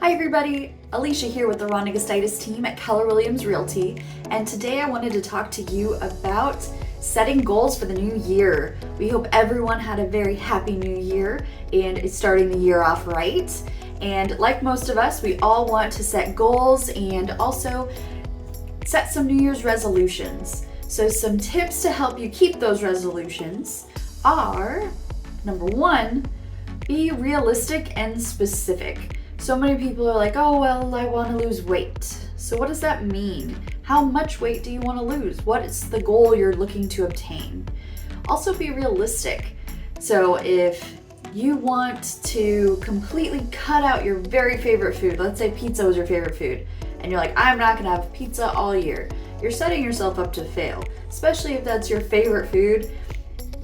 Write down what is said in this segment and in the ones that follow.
Hi everybody, Alisha here with the Rhonda Gustitus Team at Keller Realty, and today I wanted to talk to you about setting goals for the new year. We hope everyone had a very happy new year and is starting the year off right. And like most of us, we all want to set goals and also set some New Year's resolutions. So some tips to help you keep those resolutions are, number one, be realistic and specific. So many people are like, oh, well, I want to lose weight. So what does that mean? How much weight do you want to lose? What is the goal you're looking to obtain? Also be realistic. So if you want to completely cut out your very favorite food, let's say pizza was your favorite food, and you're like, I'm not going to have pizza all year. You're setting yourself up to fail, especially if that's your favorite food.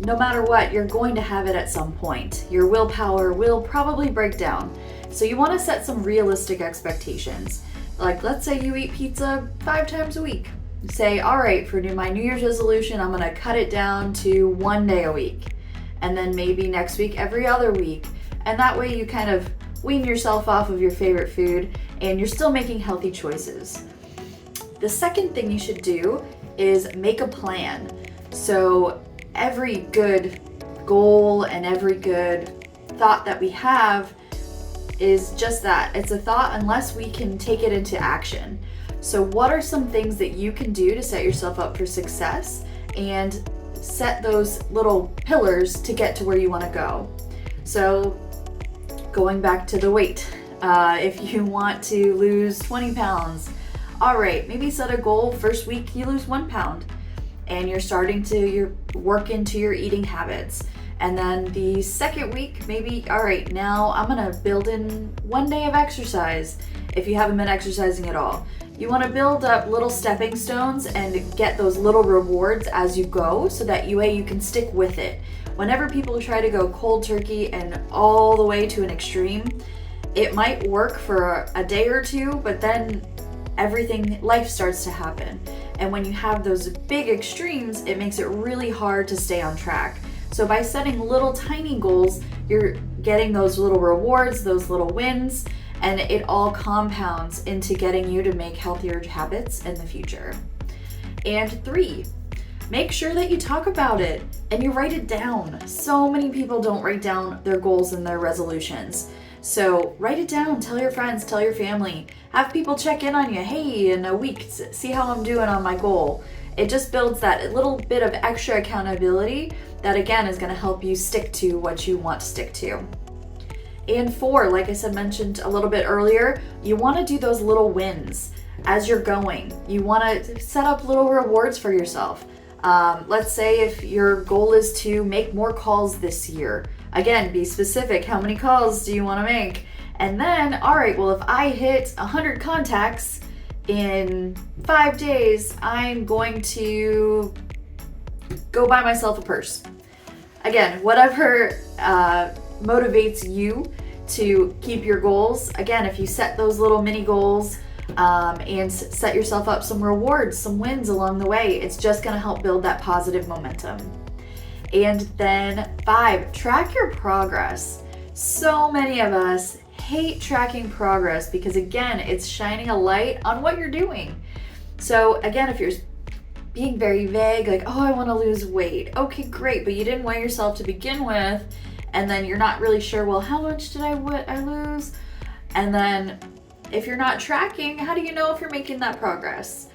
No matter what, you're going to have it at some point. Your willpower will probably break down. So you want to set some realistic expectations. Like, let's say you eat pizza 5 times a week. Say, all right, for my New Year's resolution, I'm going to cut it down to 1 day a week. And then maybe next week, every other week. And that way you kind of wean yourself off of your favorite food and you're still making healthy choices. The second thing you should do is make a plan. So every good goal and every good thought that we have is just that. It's a thought unless we can take it into action. So what are some things that you can do to set yourself up for success and set those little pillars to get to where you want to go? So going back to the weight, if you want to lose 20 pounds, all right, maybe set a goal. First week you lose 1 pound and you're starting to work into your eating habits. And then the second week, maybe, all right, now I'm gonna build in 1 day of exercise if you haven't been exercising at all. You wanna build up little stepping stones and get those little rewards as you go so that you can stick with it. Whenever people try to go cold turkey and all the way to an extreme, it might work for a day or two, but then life starts to happen. And when you have those big extremes, it makes it really hard to stay on track. So by setting little tiny goals, you're getting those little rewards, those little wins, and it all compounds into getting you to make healthier habits in the future. And 3, make sure that you talk about it and you write it down. So many people don't write down their goals and their resolutions. So write it down, tell your friends, tell your family, have people check in on you. Hey, in a week, see how I'm doing on my goal. It just builds that little bit of extra accountability that again is going to help you stick to what you want to stick to. And 4, like I mentioned a little bit earlier, you want to do those little wins as you're going. You want to set up little rewards for yourself. Let's say if your goal is to make more calls this year. Again, be specific. How many calls do you want to make? And then, all right, well, if I hit 100 contacts in 5 days, I'm going to go buy myself a purse. Again, whatever motivates you to keep your goals. Again, if you set those little mini goals and set yourself up some rewards, some wins along the way, it's just going to help build that positive momentum. And then 5, track your progress. So many of us hate tracking progress because again, it's shining a light on what you're doing. So again, if you're being very vague, like, oh, I want to lose weight. Okay, great, but you didn't weigh yourself to begin with, and then you're not really sure, well, how much did I lose? And then if you're not tracking, how do you know if you're making that progress?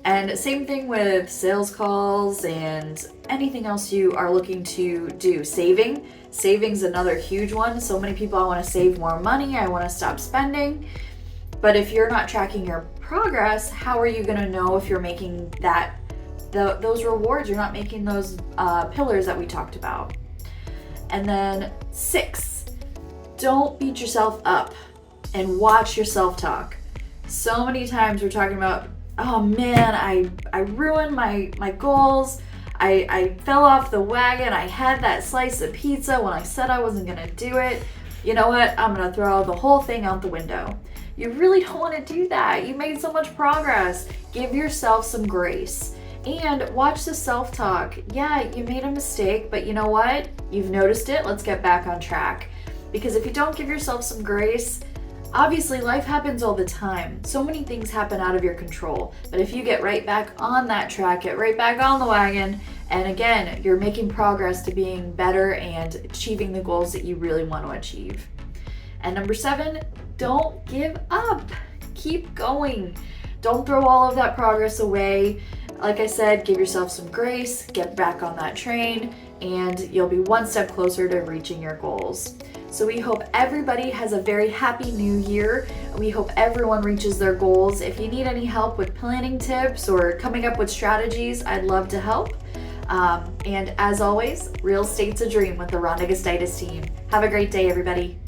And same thing with sales calls and anything else you are looking to do. Saving's another huge one. So many people, I want to save more money, I want to stop spending. But if you're not tracking your progress, how are you going to know if you're making those rewards? You're not making those pillars that we talked about. And then 6, don't beat yourself up and watch your self-talk. So many times we're talking about, oh man, I ruined my goals. I fell off the wagon. I had that slice of pizza when I said I wasn't gonna do it. You know what? I'm gonna throw the whole thing out the window. You really don't want to do that. You made so much progress. Give yourself some grace. And watch the self-talk. Yeah, you made a mistake, but you know what? You've noticed it. Let's get back on track. Because if you don't give yourself some grace, Obviously, life happens all the time. So many things happen out of your control. But if you get right back on that track, get right back on the wagon, and again, you're making progress to being better and achieving the goals that you really want to achieve. And number 7, don't give up. Keep going. Don't throw all of that progress away. Like I said, give yourself some grace, get back on that train, and you'll be one step closer to reaching your goals. So we hope everybody has a very happy new year. We hope everyone reaches their goals. If you need any help with planning tips or coming up with strategies, I'd love to help. And as always, real estate's a dream with the Rhonda Gustitus Team. Have a great day, everybody.